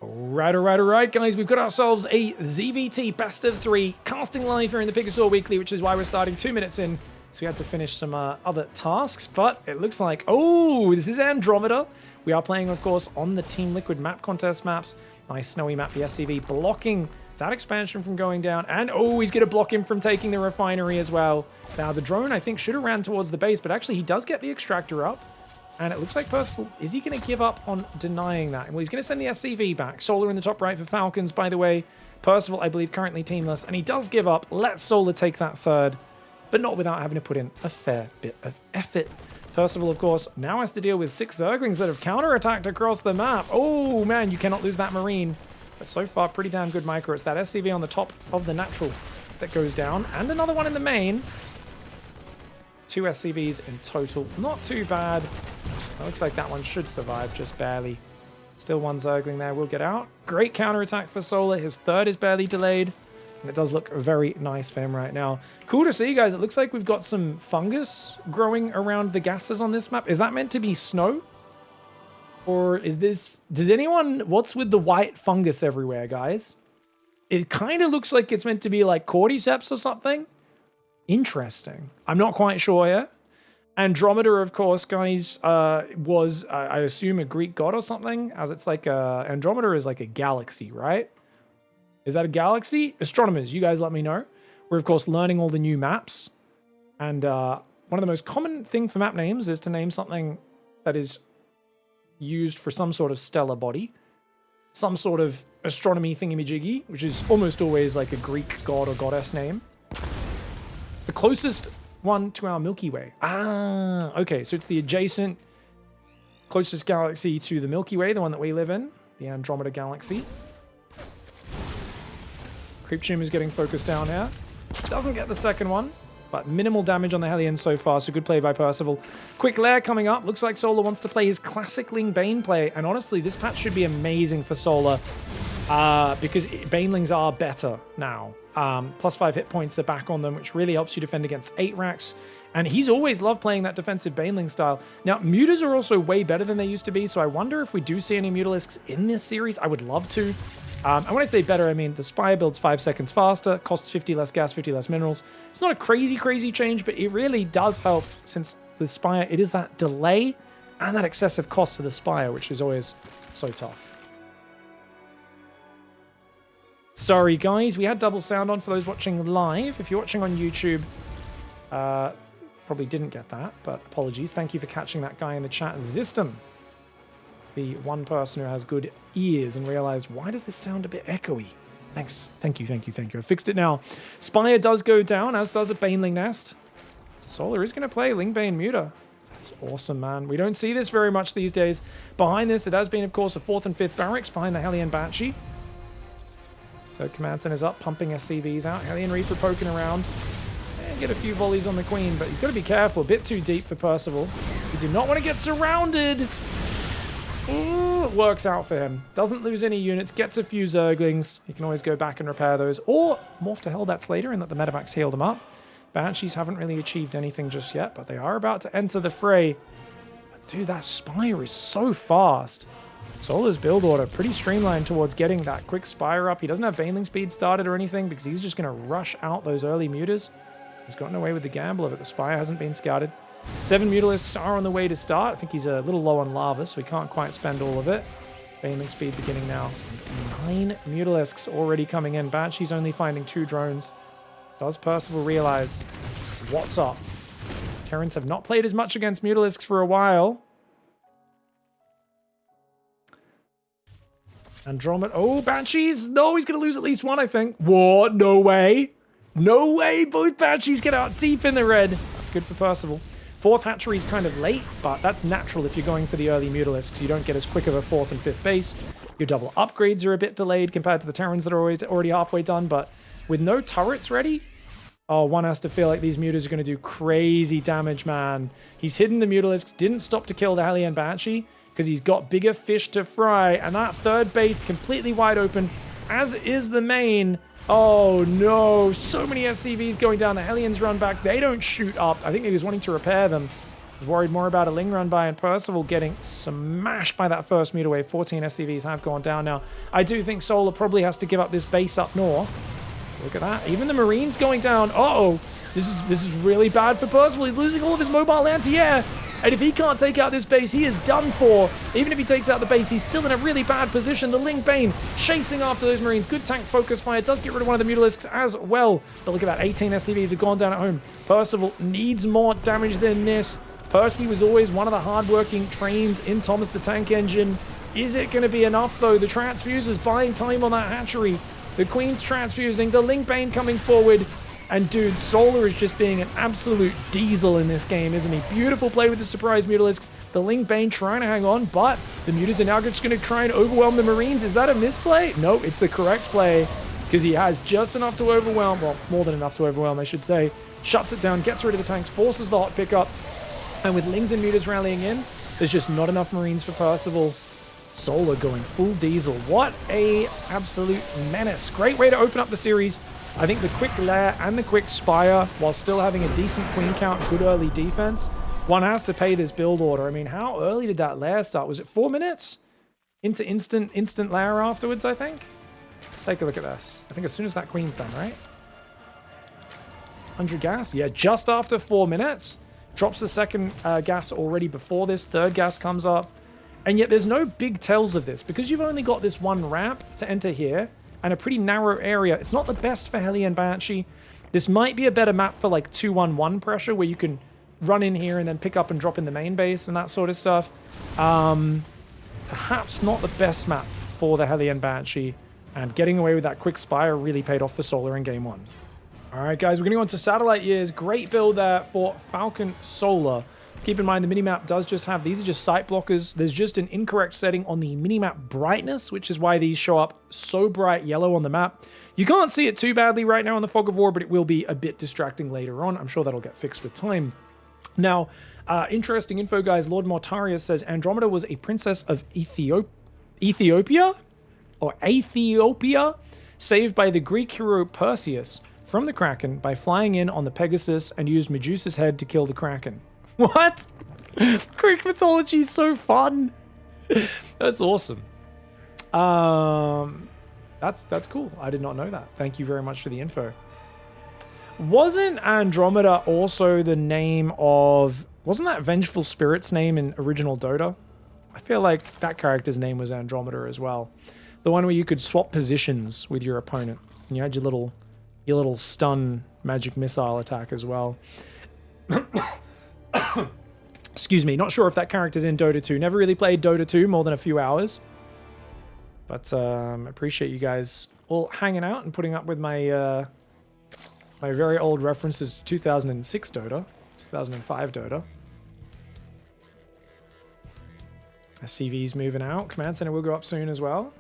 Alright, guys. We've got ourselves a ZVT best of 3 casting live here in the Pigosaur Weekly, which is why we're starting 2 minutes in. So we had to finish some other tasks, but it looks like, oh, this is Andromeda. We are playing, of course, on the Team Liquid map contest maps. Nice snowy map, the SCV, blocking that expansion from going down. And, oh, he's going to block him from taking the refinery as well. Now, the drone, I think, should have ran towards the base, but actually he does get the extractor up. And it looks like PERCIVAL, is he going to give up on denying that? Well, he's going to send the SCV back. Solar in the top right for Falcons, by the way. PERCIVAL, I believe, currently teamless. And he does give up. Let Solar take that third, but not without having to put in a fair bit of effort. PERCIVAL, of course, now has to deal with 6 Zerglings that have counterattacked across the map. Oh, man, you cannot lose that Marine. But so far, pretty damn good micro. It's that SCV on the top of the natural that goes down. And another one in the main. 2 SCVs in total. Not too bad. It looks like that one should survive, just barely. Still one Zergling there, will get out. Great counterattack for Solar. His third is barely delayed. And it does look very nice for him right now. Cool to see, guys. It looks like we've got some fungus growing around the gases on this map. Is that meant to be snow? Or is this... Does anyone... What's with the white fungus everywhere, guys? It kind of looks like it's meant to be like cordyceps or something. Interesting. I'm not quite sure yet. Andromeda, of course, guys, was, I assume, a Greek god or something, as it's like Andromeda is like a galaxy, right? Is that a galaxy? Astronomers, you guys let me know. We're, of course, learning all the new maps. And one of the most common thing for map names is to name something that is used for some sort of stellar body. Some sort of astronomy thingamajiggy, which is almost always like a Greek god or goddess name. It's the closest one to our Milky Way. Ah, okay, so it's the adjacent closest galaxy to the Milky Way, the one that we live in, the Andromeda Galaxy. Creep Tomb is getting focused down here. Doesn't get the second one, but minimal damage on the Hellions so far, so good play by PERCIVAL. Quick lair coming up. Looks like Solar wants to play his classic Ling Bane play, and honestly, this patch should be amazing for Solar because Banelings are better now. Plus 5 hit points are back on them, which really helps you defend against 8 racks. And he's always loved playing that defensive Baneling style. Now, Mutas are also way better than they used to be, so I wonder if we do see any Mutalisks in this series. I would love to. And when I say better, I mean the Spire builds 5 seconds faster, costs 50 less gas, 50 less minerals. It's not a crazy change, but it really does help since the Spire, it is that delay and that excessive cost to the Spire, which is always so tough. Sorry, guys, we had double sound on for those watching live. If you're watching on YouTube, probably didn't get that, but apologies. Thank you for catching that guy in the chat. Zistem, the one person who has good ears and realized, why does this sound a bit echoey? Thanks. Thank you. I fixed it now. Spire does go down, as does a Baneling Nest. So Solar is going to play Lingbane Muta. That's awesome, man. We don't see this very much these days. Behind this, it has been, of course, a 4th and 5th barracks behind the Hellion Banshee. Third command center's up, pumping SCVs out. Hellion Reaper poking around. And get a few volleys on the Queen, but he's got to be careful. A bit too deep for PERCIVAL. We do not want to get surrounded. Ooh, it works out for him. Doesn't lose any units, gets a few Zerglings. He can always go back and repair those. Or morph to Hellbats later and let the medevacs heal them up. Banshees haven't really achieved anything just yet, but they are about to enter the fray. But dude, that Spire is so fast. Solar's build order pretty streamlined towards getting that quick Spire up. He doesn't have Baneling speed started or anything because he's just going to rush out those early Mutas. He's gotten away with the gamble of it. The Spire hasn't been scouted. 7 Mutalisks are on the way to start. I think he's a little low on lava, so he can't quite spend all of it. Baneling speed beginning now. 9 Mutalisks already coming in. Banshee's only finding 2 drones. Does PERCIVAL realize what's up? Terrans have not played as much against Mutalisks for a while. Andromeda. Oh, Banshees. No, he's going to lose at least one, I think. What? No way. No way. Both Banshees get out deep in the red. That's good for PERCIVAL. 4th hatchery is kind of late, but that's natural if you're going for the early Mutalisks. You don't get as quick of a 4th and 5th base. Your double upgrades are a bit delayed compared to the Terrans that are already halfway done, but with no turrets ready, oh, one has to feel like these Mutas are going to do crazy damage, man. He's hidden the Mutalisks, didn't stop to kill the Hellion Banshee, because he's got bigger fish to fry, and that third base completely wide open, as is the main. Oh no, so many SCVs going down. The Hellions run back. They don't shoot up. I think he was wanting to repair them. was worried more about a Ling run by and Percival getting smashed by that first meter wave. 14 SCVs have gone down now. I do think Solar probably has to give up this base up north. Look at that. Even the Marines going down. Uh-oh. This is really bad for Percival. He's losing all of his mobile anti-air. And if he can't take out this base, he is done for. Even if he takes out the base, he's still in a really bad position. The Ling Bane chasing after those Marines. Good tank focus fire. Does get rid of one of the Mutalisks as well. But look at that. 18 SCVs have gone down at home. Percival needs more damage than this. Percy was always one of the hardworking trains in Thomas the Tank Engine. Is it going to be enough, though? The transfusers buying time on that hatchery. The Queen's transfusing. The Ling Bane coming forward. And dude, Solar is just being an absolute diesel in this game, isn't he? Beautiful play with the surprise Mutalisks. The Ling Bane trying to hang on, but the Mutas are now just going to try and overwhelm the Marines. Is that a misplay? No, it's the correct play because he has just enough to overwhelm. Well, more than enough to overwhelm, I should say. Shuts it down, gets rid of the tanks, forces the hot pickup. And with Lings and Mutas rallying in, there's just not enough Marines for Percival. Solar going full diesel. What a absolute menace. Great way to open up the series. I think the quick lair and the quick spire, while still having a decent queen count, good early defense, one has to pay this build order. I mean, how early did that lair start? Was it 4 minutes? Into instant lair afterwards, I think? Let's take a look at this. I think as soon as that queen's done, right? 100 gas? Yeah, just after 4 minutes. Drops the second gas already before this. Third gas comes up. And yet there's no big tells of this. Because you've only got this one ramp to enter here, and a pretty narrow area. It's not the best for Hellion Banshee. This might be a better map for like 2-1-1 pressure where you can run in here and then pick up and drop in the main base and that sort of stuff. Perhaps not the best map for the Hellion Banshee, and getting away with that quick spire really paid off for Solar in game 1. All right, guys, we're going to go on to Satellite Years. Great build there for Falcon Solar. Keep in mind, the minimap does just have, these are just sight blockers. There's just an incorrect setting on the minimap brightness, which is why these show up so bright yellow on the map. You can't see it too badly right now in the Fog of War, but it will be a bit distracting later on. I'm sure that'll get fixed with time. Now, interesting info, guys. Lord Mortarius says Andromeda was a princess of Ethiopia, saved by the Greek hero Perseus from the Kraken by flying in on the Pegasus and used Medusa's head to kill the Kraken. What? Greek mythology is so fun. That's awesome. That's cool. I did not know that. Thank you very much for the info. Wasn't Andromeda also the name of... Wasn't that Vengeful Spirit's name in original Dota? I feel like that character's name was Andromeda as well. The one where you could swap positions with your opponent. And you had your little stun magic missile attack as well. Excuse me, not sure if that character's in Dota 2. Never really played Dota 2 more than a few hours. But appreciate you guys all hanging out and putting up with my my very old references to 2006 Dota, 2005 Dota. CV's moving out. Command Center will go up soon as well.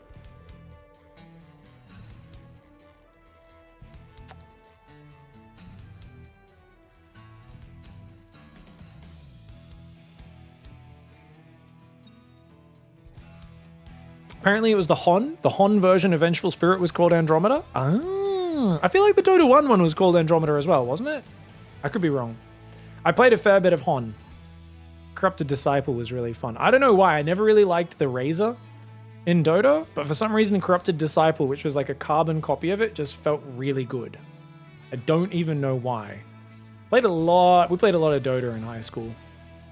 Apparently it was the Hon. The Hon version of Vengeful Spirit was called Andromeda. Ah, I feel like the Dota 1 one was called Andromeda as well, wasn't it? I could be wrong. I played a fair bit of Hon. Corrupted Disciple was really fun. I don't know why. I never really liked the Razor in Dota, but for some reason Corrupted Disciple, which was like a carbon copy of it, just felt really good. I don't even know why. We played a lot of Dota in high school.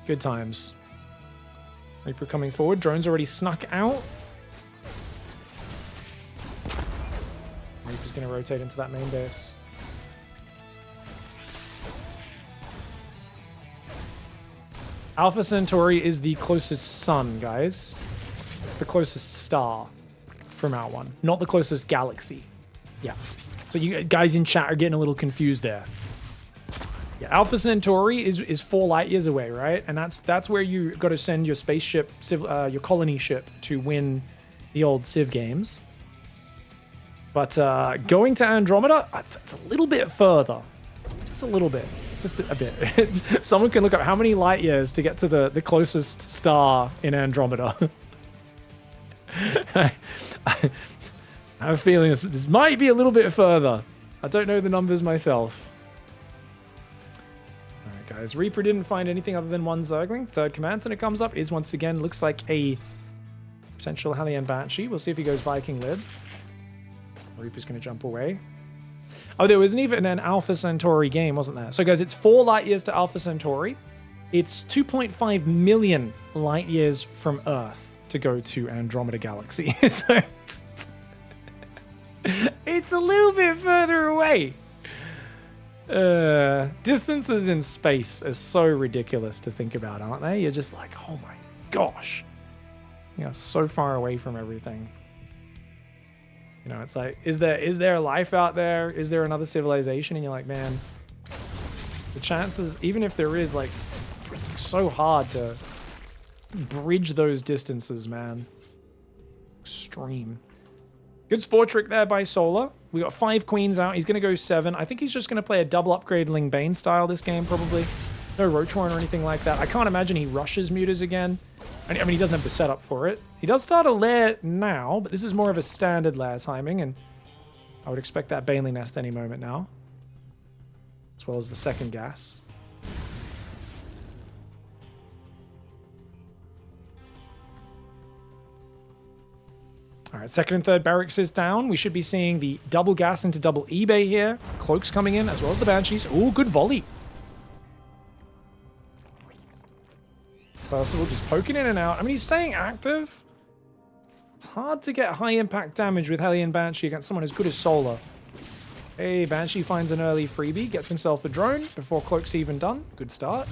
Good times. Reaper coming forward. Drone's already snuck out. Reaper's going to rotate into that main base. Alpha Centauri is the closest sun, guys. It's the closest star from our one, not the closest galaxy. Yeah. So you guys in chat are getting a little confused there. Yeah, Alpha Centauri is 4 light years away, right? And that's where you got to send your spaceship, your colony ship, to win the old Civ games. But going to Andromeda, it's a little bit further. Just a little bit. Just a bit. Someone can look up how many light years to get to the closest star in Andromeda. I have a feeling this might be a little bit further. I don't know the numbers myself. Alright guys. Reaper didn't find anything other than one Zergling. Third command center comes up. Is once again, looks like a potential Hellion Banshee. We'll see if he goes Viking Lib. Reaper's going to jump away. Oh, there wasn't even an Alpha Centauri game, wasn't there? So, guys, it's 4 light years to Alpha Centauri. It's 2.5 million light years from Earth to go to Andromeda Galaxy. So, it's a little bit further away. Distances in space are so ridiculous to think about, aren't they? You're just like, oh my gosh. You know, so far away from everything. You know, it's like, is there life out there? Is there another civilization? And you're like, man, the chances, even if there is, like, it's so hard to bridge those distances, man. Extreme. Good sport trick there by Solar. We got 5 queens out. He's going to go 7. I think he's just going to play a double upgrade Ling Bane style this game, probably. No Roach Warren or anything like that. I can't imagine he rushes Mutas again. I mean, he doesn't have the setup for it. He does start a lair now, but this is more of a standard lair timing, and I would expect that Baneley Nest any moment now. As well as the second gas. All right, second and third barracks is down. We should be seeing the double gas into double eBay here. Cloaks coming in, as well as the Banshees. Ooh, good volley. Percival just poking in and out. I mean, he's staying active. It's hard to get high impact damage with Hellion Banshee against someone as good as Solar. Hey, Banshee finds an early freebie, gets himself a drone before Cloak's even done. Good start.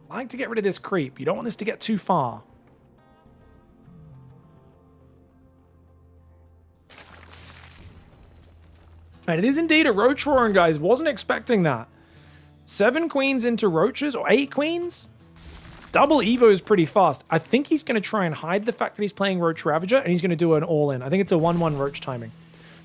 I like to get rid of this creep. You don't want this to get too far. And it is indeed a Roach Warren, guys. Wasn't expecting that. 7 queens into Roaches, or 8 queens? Double Evo is pretty fast. I think he's going to try and hide the fact that he's playing Roach Ravager, and he's going to do an all-in. I think it's a 1-1 Roach timing.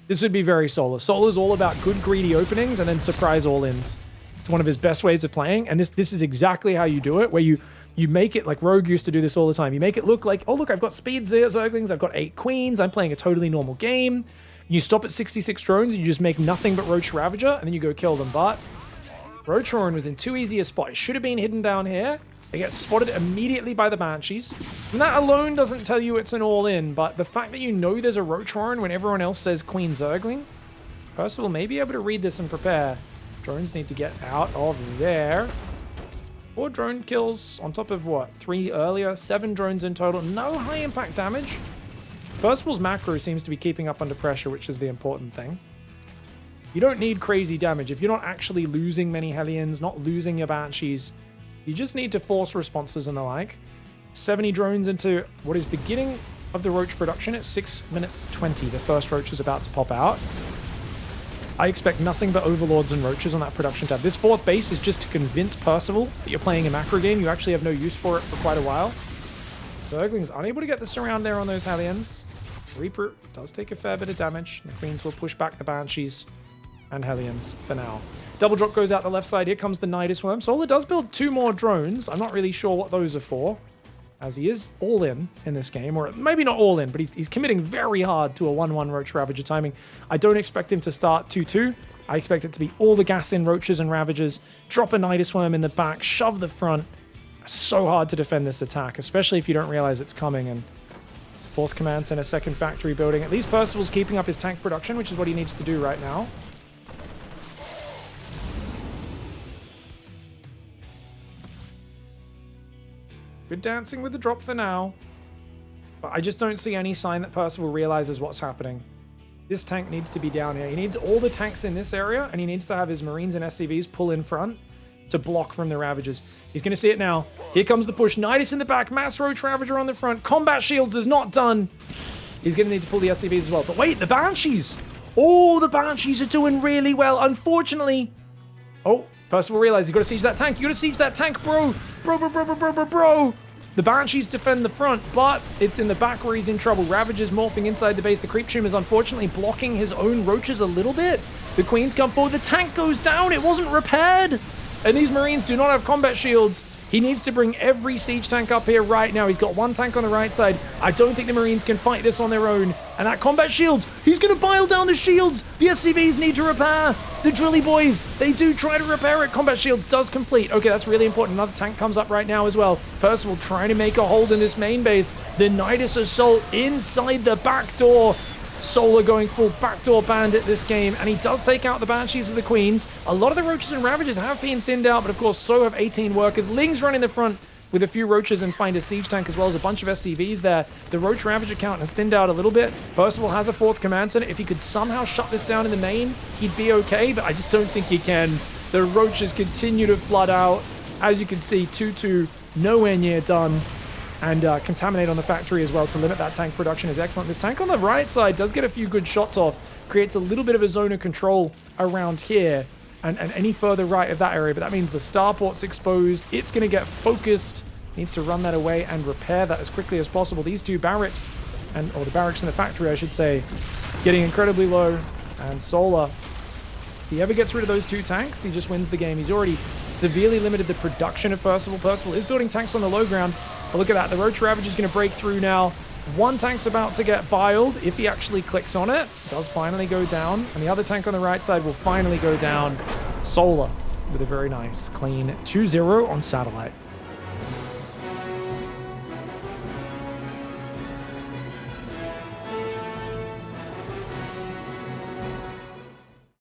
This would be very Solar. Solar's all about good, greedy openings and then surprise all-ins. It's one of his best ways of playing, and this is exactly how you do it, where you make it like Rogue used to do this all the time. You make it look like, oh, look, I've got speed Zerglings, I've got 8 queens, I'm playing a totally normal game. You stop at 66 drones and you just make nothing but Roach Ravager, and then you go kill them. But Roach Warren was in too easy a spot. It should have been hidden down here. It gets spotted immediately by the Banshees. And that alone doesn't tell you it's an all-in, but the fact that you know there's a Roach Warren when everyone else says Queen Zergling, Percival may be able to read this and prepare. Drones need to get out of there. 4 drone kills on top of what? 3 earlier? 7 drones in total. No high impact damage. Percival's macro seems to be keeping up under pressure, which is the important thing. You don't need crazy damage. If you're not actually losing many Hellions, not losing your Banshees, you just need to force responses and the like. 70 drones into what is beginning of the Roach production at 6 minutes 20. The first Roach is about to pop out. I expect nothing but Overlords and Roaches on that production tab. This 4th base is just to convince Percival that you're playing a macro game. You actually have no use for it for quite a while. Zerglings unable to get this around there on those Hellions. Reaper does take a fair bit of damage. The Queens will push back the Banshees and Hellions for now. Double drop goes out the left side. Here comes the Nidus Worm. Solar does build 2 more drones. I'm not really sure what those are for, as he is all in this game. Or maybe not all in, but he's committing very hard to a 1-1 Roach Ravager timing. I don't expect him to start 2-2. I expect it to be all the gas in Roaches and Ravagers. Drop a Nidus Worm in the back. Shove the front. So hard to defend this attack, especially if you don't realize it's coming. And 4th command center, 2nd factory building. At least Percival's keeping up his tank production, which is what he needs to do right now. Good dancing with the drop for now. But I just don't see any sign that Percival realizes what's happening. This tank needs to be down here. He needs all the tanks in this area, and he needs to have his Marines and SCVs pull in front to block from the Ravagers. He's going to see it now. Here comes the push. Nidus in the back. Mass Roach Ravager on the front. Combat Shields is not done. He's going to need to pull the SCVs as well. But wait, the Banshees. Oh, the Banshees are doing really well. Unfortunately. Oh, Percival realized he's got to siege that tank. You got to siege that tank, bro. Bro. The Banshees defend the front, but it's in the back where he's in trouble. Ravagers morphing inside the base. The Creep Tomb is unfortunately blocking his own Roaches a little bit. The Queens come forward. The tank goes down. It wasn't repaired. And these Marines do not have combat shields. He needs to bring every siege tank up here right now. He's got one tank on the right side. I don't think the Marines can fight this on their own. And that combat shields, he's going to pile down the shields. The SCVs need to repair. The drilly boys, they do try to repair it. Combat shields does complete. Okay, that's really important. Another tank comes up right now as well. Percival trying to make a hold in this main base. The Nidus Assault inside the back door. Solar going full backdoor bandit this game, and he does take out the Banshees with the Queens. A lot of the Roaches and Ravagers have been thinned out, but of course so have 18 workers. Ling's running the front with a few Roaches and find a siege tank as well as a bunch of SCVs there. The Roach Ravager count has thinned out a little bit. Percival has a 4th command center. If he could somehow shut this down in the main, he'd be okay, but I just don't think he can. The Roaches continue to flood out. As you can see, 2-2 nowhere near done. And contaminate on the factory as well to limit that tank production is excellent. This tank on the right side does get a few good shots off, creates a little bit of a zone of control around here and any further right of that area, but that means the starport's exposed. It's going to get focused, needs to run that away and repair that as quickly as possible. These two barracks, or the barracks in the factory I should say, getting incredibly low, and Solar, if he ever gets rid of those 2 tanks, he just wins the game. He's already severely limited the production of Percival. Percival is building tanks on the low ground. But look at that. The Roach Ravager is going to break through now. One tank's about to get biled. If he actually clicks on it, it does finally go down. And the other tank on the right side will finally go down. Solar with a very nice, clean 2-0 on Satellite.